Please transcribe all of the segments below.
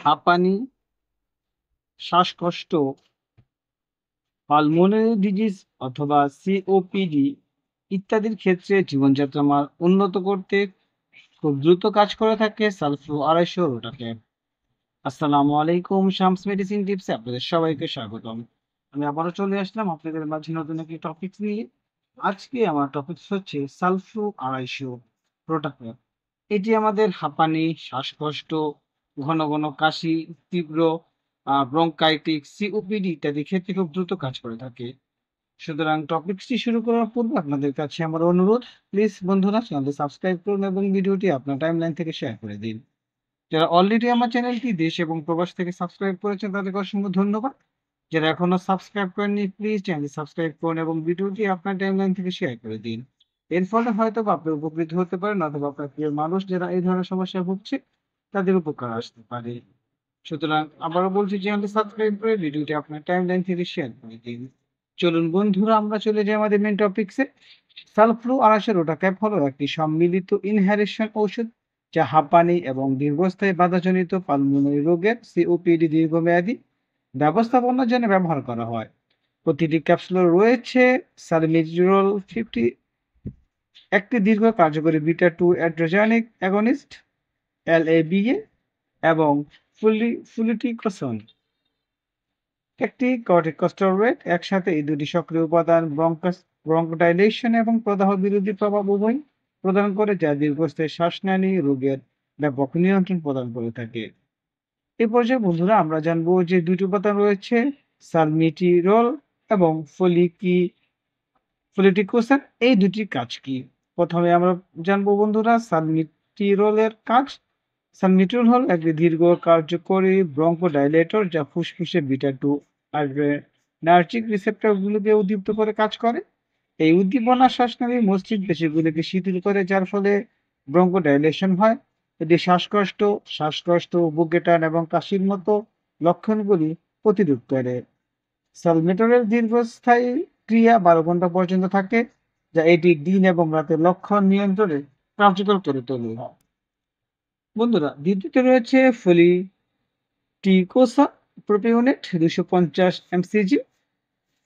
হাঁপানি, শ্বাসকষ্ট, pulmonary disease অথবা সিওপিডি ইত্যাদির ক্ষেত্রে জীবনযাত্রা মান উন্নত করতে খুব দ্রুত কাজ করে থাকে সালফ্লু 250 রোটাক্যাপ। আসসালামু আলাইকুম, শামস মেডিসিন টিপসে আপনাদের সবাইকে স্বাগতম। আমি আবারও চলে আসলাম আপনাদের মাঝে নতুন একটি টপিকস নিয়ে। আজকে আমার টপিকস হচ্ছে সালফ্লু 250 রোটাক্যাপ। এটি আমাদের হাঁপানি, শ্বাসকষ্ট, ঘন ঘন কাশি, তীব্র ব্রঙ্কাইটিস, সিওপিডি ইত্যাদি ক্ষেত্রে খুব দ্রুত কাজ করে থাকে। সুতরাং টপিকসটি শুরু করার পূর্বে আপনাদের কাছে আমার অনুরোধ, প্লিজ বন্ধুরা চ্যানেলটি সাবস্ক্রাইব করুন এবং ভিডিওটি আপনার টাইমলাইন থেকে শেয়ার করে দিন। যারা অলরেডি আমার চ্যানেলটি দেশ এবং প্রবাস থেকে সাবস্ক্রাইব করেছেন তাদেরকে অসংখ্য ধন্যবাদ। যারা এখনো সাবস্ক্রাইব করেননি প্লিজ চ্যানেলটি সাবস্ক্রাইব করুন এবং ভিডিওটি আপনার টাইমলাইন থেকে শেয়ার করে দিন। এর ফলে হয়তো আপনি উপকৃত হতে পারেন অথবা আপনার প্রিয় মানুষ যারা এই ধরনের সমস্যায় ভুগছে তাদের উপকার আসতে পারে। সুতরাং আবারও বলছি, চ্যানেলটি সাবস্ক্রাইব করে ভিডিওটি আপনার টাইমলাইন থেকে শেয়ার করে দিন। চলুন বন্ধুরা আমরা চলে যাই আমাদের মেন টপিকসে। সালফ্লু 250 রোটাক্যাপ হলো একটি সম্মিলিত ইনহ্যালেশন ঔষধ যা হাঁপানি এবং দীর্ঘস্থায়ী বাধাজনিত পালমোনারি রোগের সিওপিডি দীর্ঘমেয়াদী ব্যবস্থাপনার জন্য ব্যবহার করা হয়। প্রতিটি ক্যাপসুলে রয়েছে সালমিজিরোল 50, একটি দীর্ঘ কার্যকরী বিটা 2 অ্যাড্রেনার্জিক অ্যাগনিস্ট LABA এবং ফ্লুটিকোসন, একটি কর্টিকোস্টেরয়েড। একসাথে এই দুটি সক্রিয় উপাদান ব্রঙ্কোডাইলেশন এবং প্রদাহ বিরোধী প্রভাব উভয় প্রদান করে, যা দীর্ঘস্থায়ী শ্বাসনালী রোগের ব্যাপক নিয়ন্ত্রণ প্রদান করে থাকে। এই পর্যায়ে বন্ধুরা আমরা জানবো যে দুটি উপাদান রয়েছে, সালমিটিরোল এবং ফ্লুটিকোসন। এই দুটির কাজ কি? প্রথমে আমরা জানবো বন্ধুরা সালমিটিরোলের কাজ। সালমিটিরোল হল একটি দীর্ঘ কার্যকরী ব্রঙ্কোডাইলেটর যা ফুসফুসে বিটা 2 আড্রেনার্জিক রিসেপ্টরগুলোকে উদ্দীপ্ত করে কাজ করে। এই উদ্দীপনা শ্বাসনালীর মসৃণ পেশিগুলিকে শিথিল করে, যার ফলে ব্রঙ্কোডাইলেশন হয়। এটি শ্বাসকষ্ট, বুকে টান এবং কাশির মতো লক্ষণগুলি প্রতিরোধ করে। সালমেটরের দীর্ঘস্থায়ী ক্রিয়া 12 ঘন্টা পর্যন্ত থাকে, যা এটি দিন এবং রাতের লক্ষণ নিয়ন্ত্রণে কার্যকর করে তোলে। বন্ধুরা দ্বিতীয়তে রয়েছে ফ্লুটিকোসন প্রোপিওনেট 250 mcg।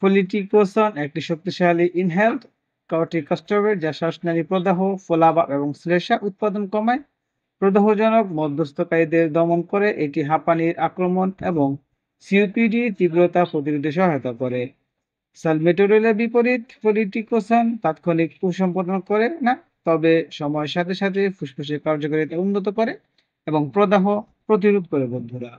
ফ্লুটিকোসন একটি শক্তিশালী ইনহেলড কর্টিকস্টেরয়েড যা শ্বাসনালী প্রদাহ, ফোলাভাব এবং শ্লেষ্মা উৎপাদন কমায়, প্রদাহজনক মধ্যস্থকারীদের দমন করে। এটি হাঁপানির আক্রমণ এবং সিওপিডি তীব্রতা প্রতিরোধে সহায়তা করে। সালমেটরোলের বিপরীত ফ্লুটিকোসন তাৎক্ষণিক কুসম্পাদন করে না, তবে সময়ের সাথে সাথে ফুসফুসের কার্যকারিতা উন্নত করে এবং প্রদাহ প্রতিরোধ করে। বন্ধুরা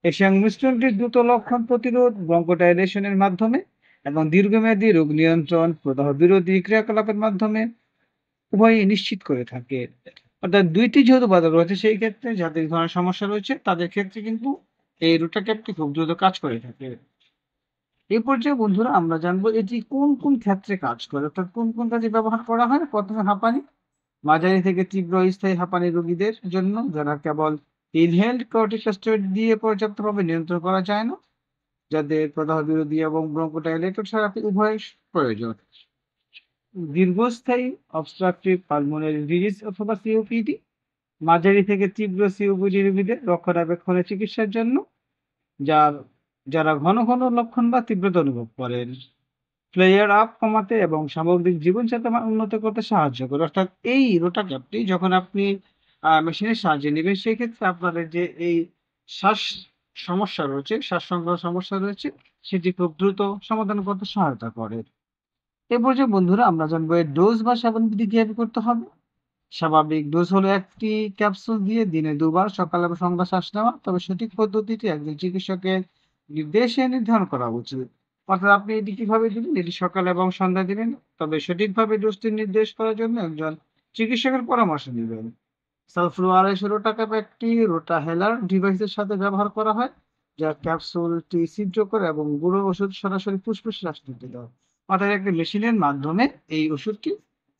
এই সংমিশ্রণটি দ্রুত লক্ষণ প্রতিরোধ, ব্রঙ্কোডাইলেশনের মাধ্যমে এবং দীর্ঘমেয়াদী রোগ নিয়ন্ত্রণ, প্রদাহ বিরোধী ক্রিয়াকলাপের মাধ্যমে উভয়ই নিশ্চিত করে থাকে। অর্থাৎ দুইটি যেহেতু বাধা রয়েছে, সেই ক্ষেত্রে যাদের এই ধরনের সমস্যা রয়েছে তাদের ক্ষেত্রে কিন্তু এই রোটাক্যাপটি খুব দ্রুত কাজ করে থাকে। এই পর্যায়ে বন্ধুরা আমরা জানবো এটি কোন কোন ক্ষেত্রে কাজ করে, অর্থাৎ কোন কোন কাজে ব্যবহার করা হয়। প্রথমে হাঁপানি, মাঝারি থেকে তীব্র স্থায়ী হাঁপানি রোগীদের জন্য যারা কেবল ইনহেলড কর্টিকস্টেরয়েড দিয়ে পর্যাপ্তভাবে নিয়ন্ত্রণ করা যায় না, যাদের প্রদাহ বিরোধী এবং ব্রঙ্কোডাইলেটর থেরাপি উভয় প্রয়োজন। দীর্ঘস্থায়ী অবস্ট্রাকটিভ পালমোনারি ডিজিজ অথবা সিওপিডি, মাঝারি থেকে তীব্র সিওপিডি রোগীদের রক্ষণাবেক্ষণের চিকিৎসার জন্য, যার যারা ঘন ঘন লক্ষণ বা তীব্রতা অনুভব করেন। ফ্লেয়ার আপ কমাতে এবং সামগ্রিক জীবনযাত্রা মান উন্নত করতে সাহায্য করে। অর্থাৎ এই রোটাক্যাপটি যখন আপনি মেশিনের সাহায্যে নেবেন, সেক্ষেত্রে আপনাদের যে এই শ্বাস সমস্যা রয়েছে, শ্বাস সংক্রান্ত সমস্যা রয়েছে, সেটি খুব দ্রুত সমাধান করতে সহায়তা করে। এ পর্যায়ে বন্ধুরা আমরা জানবো এর ডোজ বা সেবনবিধি কিভাবে করতে হবে। স্বাভাবিক ডোজ হলো একটি ক্যাপসুল দিয়ে দিনে 2 বার সকাল এবং সন্ধ্যা শ্বাস নেওয়া, তবে সঠিক পদ্ধতিটি একজন চিকিৎসকের নির্দেশে নির্ধারণ করা উচিত। অর্থাৎ আপনি এটি কিভাবে দিবেন, এটি সকাল এবং সন্ধ্যা দিবেন, তবে সঠিকভাবে ডোজটি নির্দেশ করার জন্য একজন চিকিৎসকের পরামর্শ নেবেন। সালফ্লু 250 রোটাক্যাপ একটি রোটাহেলার ডিভাইসের সাথে ব্যবহার করা হয়, যা ক্যাপসুলটি ছিদ্র করে এবং গুঁড়ো ওষুধ সরাসরি ফুসফুসে শ্বাস নিতে দেয়। অর্থাৎ একটি মেশিনের মাধ্যমে এই ওষুধটি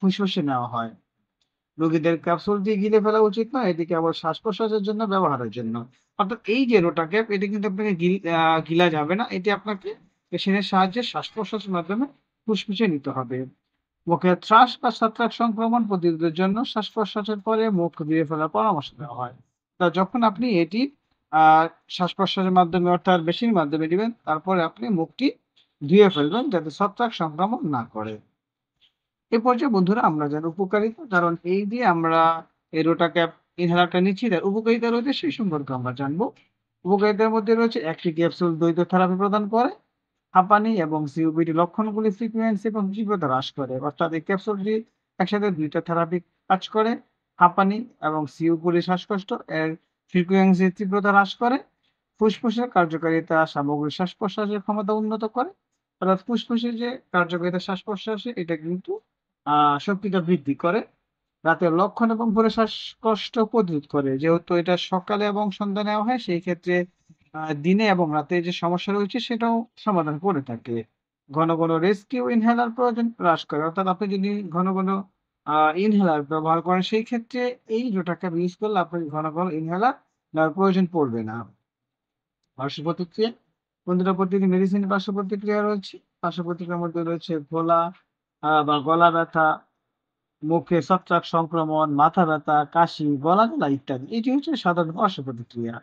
ফুসফুসে নেওয়া হয়। রোগীদের ক্যাপসুলটি গিলে ফেলা উচিত নয়, এটি কেবল শ্বাস-প্রশ্বাসের জন্য ব্যবহারের জন্য। অর্থাৎ এই যে রোটাক্যাপ, এটি কিন্তু আপনাকে গিলা যাবে না। এটি আপনাকে মেশিনের সাহায্যে শ্বাস-প্রশ্বাসের মাধ্যমে ফুসফুসে নিতে হবে। মুখে থ্রাশ বা ছত্রাক সংক্রমণ প্রতিরোধের জন্য শ্বাস-প্রশ্বাসের পরে মুখ ধুয়ে ফেলার পরামর্শ দেওয়া হয়। তা যখন আপনি এটি আর শ্বাস-প্রশ্বাসের মাধ্যমে অর্থাৎ বেশির মাধ্যমে দিবেন। তারপরে আপনি মুখটি ধুয়ে ফেলবেন যাতে ছত্রাক সংক্রমণ না করে। এ পর্যায়ে বন্ধুরা আমরা যার উপকারিতা, কারণ এই যে আমরা এই রোটাক্যাপ ইনহেলারটা নিচ্ছি তার উপকারিতা রয়েছে সেই সম্পর্কে আমরা জানবো। উপকারিতার মধ্যে রয়েছে একটি ক্যাপসুল দ্বৈত থেরাপি প্রদান করে, হাঁপানি এবং সিওপিডি লক্ষণগুলি ফ্রিকোয়েন্সি এবং তীব্রতা হ্রাস করে। অর্থাৎ এই ক্যাপসুলটি একসাথে ২ টা থেরাপি কাজ করে। হাঁপানি এবং সিওপিডি শ্বাসকষ্ট এর ফ্রিকোয়েন্সি তীব্রতা হ্রাস করে। ফুসফুসের কার্যকারিতা সামগ্রিক শ্বাস-প্রশ্বাসের ক্ষমতা উন্নত করে। অর্থাৎ ফুসফুসের যে কার্যকারিতা শ্বাস-প্রশ্বাসে এটা কিন্তু শক্তিটা বৃদ্ধি করে। রাতের লক্ষণ এবং ভোরে শ্বাসকষ্ট প্রতিরোধ করে। যেহেতু এটা সকালে এবং সন্ধ্যায় নেওয়া হয় সেই ক্ষেত্রে দিনে এবং রাতে যে সমস্যা রয়েছে সেটাও সমাধান করে থাকে। ঘন, ঘন রেস্কিউ ইনহেলার প্রয়োজন হ্রাস করে। অর্থাৎ আপনি যদি ঘন, ঘন ইনহেলার ব্যবহার করেন সেই ক্ষেত্রে এই রোটাক্যাপ ইউজ করলে আপনার ঘন, ঘন ইনহেলার নেওয়ার প্রয়োজন পড়বে না। পার্শ্ব প্রতিক্রিয়া, বন্ধুরা প্রতিটি মেডিসিনের পার্শ্ব প্রতিক্রিয়া রয়েছে। পার্শ্ব প্রতিক্রিয়ার মধ্যে রয়েছে ঘোলা বা গলা ব্যথা, মুখে ছত্রাক সংক্রমণ, মাথা ব্যথা, কাশি, গলা জ্বালা ইত্যাদি। এটি হচ্ছে সাধারণ পার্শ্ব প্রতিক্রিয়া।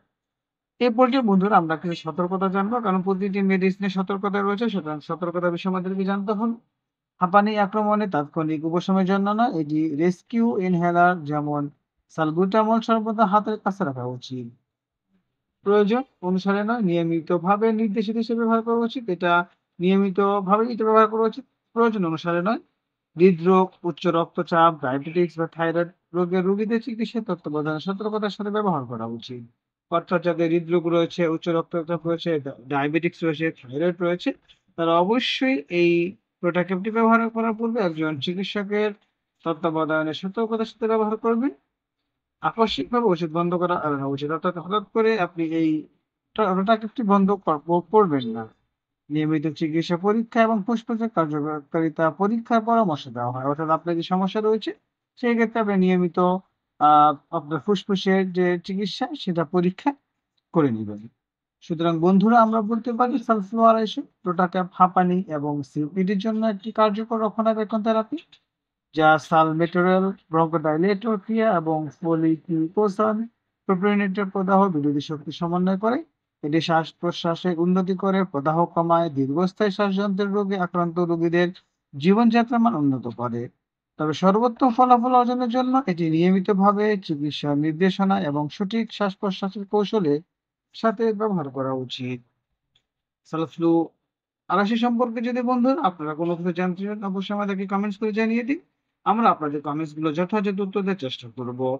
এ পর্যায়ে বন্ধুরা আমরা কিছু সতর্কতা জানবো। কারণ প্রতিটি মেডিসিনের সতর্কতা রয়েছে, সুতরাং সতর্কতার বিষয়ে আমাদেরকে জানতে হবে। হাঁপানি আক্রমণে তাৎক্ষণিক উপশমের জন্য নয়, এটি রেস্কিউ ইনহেলার যেমন সালবুটামল সর্বদা হাতের কাছে রাখা উচিত। প্রয়োজন অনুসারে নয়, নিয়মিতভাবে নির্দেশিত হিসেবে ব্যবহার করা উচিত। এটা নিয়মিতভাবে এটা ব্যবহার করা উচিত। প্রয়োজন অনুসারে নয়। হৃদরোগ, উচ্চ রক্তচাপ, ডায়াবেটিকস বা থাইরয়েড রোগের রোগীদের চিকিৎসায় তত্ত্বাবধানে সতর্কতার সাথে ব্যবহার করা উচিত। অর্থাৎ যাদের হৃদরোগ রয়েছে, উচ্চ রক্তচাপ রয়েছে, ডায়াবেটিকস রয়েছে, থাইরয়েড রয়েছে, তারা অবশ্যই এই প্রোটাকেপটি ব্যবহার করার পূর্বে একজন চিকিৎসকের তত্ত্বাবধানে সতর্কতার সাথে ব্যবহার করবেন। আকস্মিকভাবে ওষুধ বন্ধ করা এড়ানো উচিত। অর্থাৎ হঠাৎ করে আপনি এই রোটাকেপটি বন্ধ করবেন না। নিয়মিত চিকিৎসা পরীক্ষা এবং ফুসফুসের কার্যকারিতা পরীক্ষার পরামর্শ দেওয়া হয়। অর্থাৎ আপনার যে সমস্যা রয়েছে সেই ক্ষেত্রে আপনি নিয়মিত আপনার ফুসফুসের যে চিকিৎসা সেটা পরীক্ষা করে নিবেন। সুতরাং বন্ধুরা আমরা বলতে পারি সালফ্লোরাইসিন রোটাক্যাপ হাঁপানি এবং সিওপিডির জন্য একটি কার্যকর রক্ষণাবেক্ষণ থেরাপি যা সালমেটেরল ব্রঙ্কোডাইলেটর ক্রিয়া এবং ফলিকিউকোসান প্রোপিওনেটের প্রদাহ বিরোধী শক্তি সমন্বয় করে। এটি শ্বাস-প্রশ্বাসের উন্নতি করে, প্রদাহ কমায়, দীর্ঘস্থায়ী শ্বাসযন্ত্রের রোগে আক্রান্ত রোগীদের জীবনযাত্রার মান উন্নত করে। তবে সর্বোত্তম ফলাফল অর্জনের জন্য এটি নিয়মিতভাবে চিকিৎসা নির্দেশনা এবং সঠিক শ্বাস-প্রশ্বাসের কৌশলের সাথে ব্যবহার করা উচিত। সালফ্লু আলাসি সম্পর্কে যদি বন্ধুরা আপনারা কোনো কিছু জানতে চান অবশ্যই আমাদেরকে কমেন্টস করে জানিয়ে দিন। আমরা আপনাদের কমেন্টস গুলো যথাযথ উত্তর দেওয়ার চেষ্টা করব।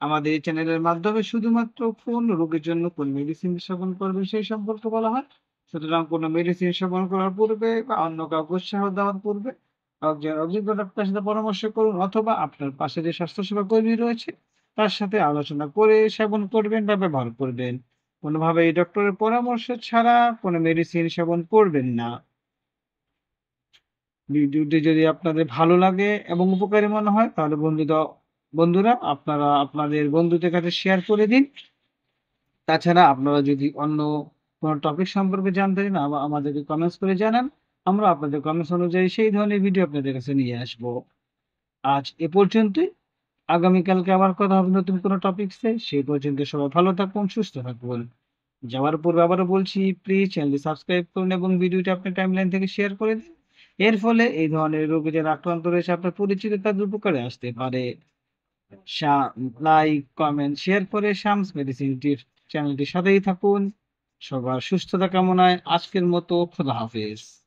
আমাদের এই চ্যানেলের মাধ্যমে শুধুমাত্র কোন রোগের জন্য কোন মেডিসিন সেবন করবেন সেই সম্পর্কে বলা হয়। সুতরাং কোন মেডিসিন সেবন করার পূর্বে বা অন্য কাউকে উৎসাহ দেওয়ার পূর্বে একজন অভিজ্ঞ ডাক্তারের সাথে পরামর্শ করুন, অথবা আপনার পাশে যে স্বাস্থ্যসেবা কর্মী রয়েছে তার সাথে আলোচনা করে সেবন করবেন বা ব্যবহার করবেন। কোনোভাবে এই ডক্টরের পরামর্শ ছাড়া কোনো মেডিসিন সেবন করবেন না। ভিডিওটি যদি আপনাদের ভালো লাগে এবং উপকারী মনে হয় তাহলে বন্ধুরা আপনারা আপনাদের বন্ধুদের কাছে শেয়ার করে দিন। তাছাড়া আপনারা যদি অন্য কোনো টপিক সম্পর্কে জানতে চান আমাদেরকে কমেন্টস করে জানান। আমরা আপনাদের কমেন্টস অনুযায়ী সেই ধরনের ভিডিও আপনাদের কাছে নিয়ে আসব। আজ এ পর্যন্তই। আগামীকালকে আবার কথা হবে নতুন কোনো টপিকসে। সেই পর্যন্ত সবাই ভালো থাকুন, সুস্থ থাকুন। যাওয়ার পূর্বে আবারও বলছি প্লিজ চ্যানেলটি সাবস্ক্রাইব করুন এবং ভিডিওটি আপনার টাইমলাইন থেকে শেয়ার করে দিন। এর ফলে এই ধরনের রোগে যারা আক্রান্ত রয়েছে আপনার পরিচিত তাদের উপকারে আসতে পারে। লাইক, কমেন্ট, শেয়ার করে শামস মেডিসিনটির চ্যানেলটির সাথেই থাকুন। সবার সুস্থতা কামনায় আজকের মতো খোদা হাফেজ।